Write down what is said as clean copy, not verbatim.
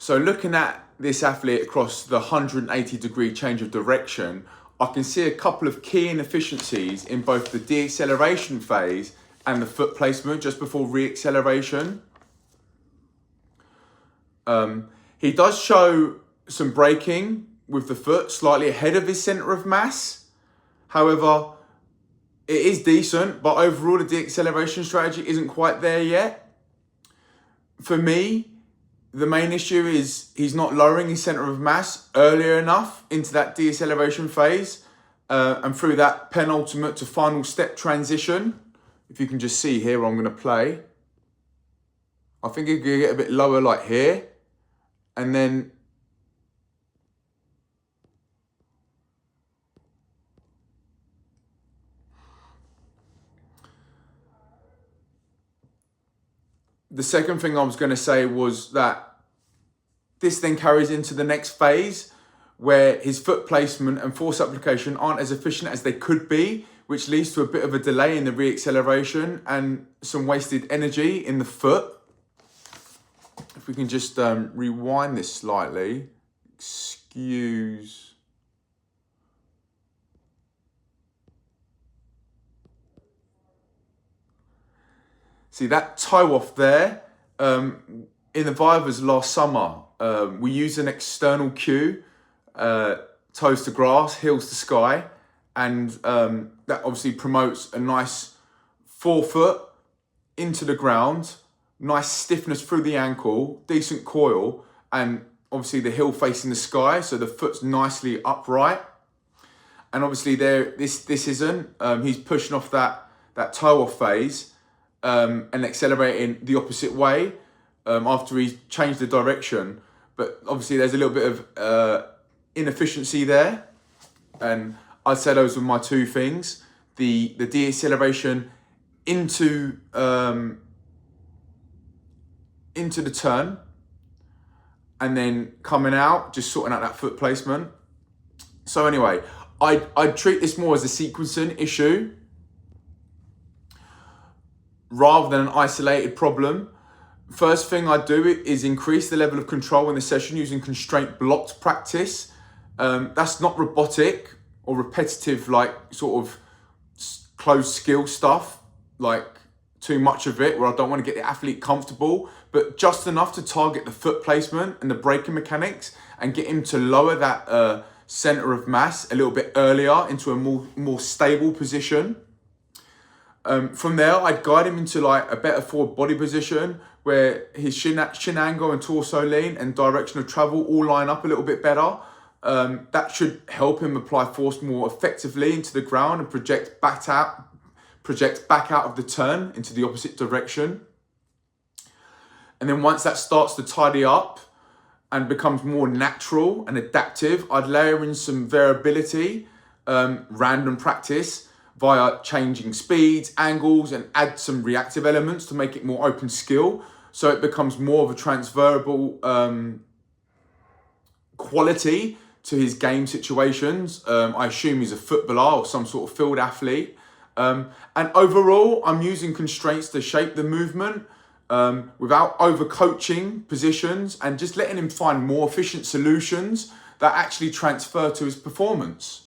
So looking at this athlete across the 180-degree change of direction, I can see a couple of key inefficiencies in both the deceleration phase and the foot placement just before re-acceleration. He does show some braking with the foot slightly ahead of his center of mass. However, it is decent, but overall the deceleration strategy isn't quite there yet. For me, the main issue is he's not lowering his center of mass earlier enough into that deceleration phase and through that penultimate to final step transition. If you can just see here, I'm going to play. I think he could get a bit lower like here. And then the second thing I was going to say was that this then carries into the next phase where his foot placement and force application aren't as efficient as they could be, which leads to a bit of a delay in the re-acceleration and some wasted energy in the foot. If we can just rewind this slightly, excuse. See that toe off there, in the Vivas last summer, we used an external cue, toes to grass, heels to sky, and that obviously promotes a nice forefoot into the ground, nice stiffness through the ankle, decent coil, and obviously the heel facing the sky, so the foot's nicely upright. And obviously there, this isn't. He's pushing off that toe off phase and accelerating the opposite way after he's changed the direction. But obviously there's a little bit of inefficiency there, and I'd say those were my two things: the deceleration into the turn, and then coming out, just sorting out that foot placement. So anyway, I'd treat this more as a sequencing issue rather than an isolated problem. First thing I'd do is increase the level of control in the session using constraint blocked practice. That's not robotic or repetitive, like sort of closed skill stuff, like too much of it where I don't want to get the athlete comfortable, but just enough to target the foot placement and the braking mechanics and get him to lower that center of mass a little bit earlier into a more stable position. From there, I'd guide him into like a better forward body position where his shin angle and torso lean and direction of travel all line up a little bit better. That should help him apply force more effectively into the ground and project back out of the turn into the opposite direction. And then once that starts to tidy up and becomes more natural and adaptive, I'd layer in some variability, random practice via changing speeds, angles, and add some reactive elements to make it more open skill. So it becomes more of a transferable quality to his game situations. I assume he's a footballer or some sort of field athlete. And overall, I'm using constraints to shape the movement without overcoaching positions and just letting him find more efficient solutions that actually transfer to his performance.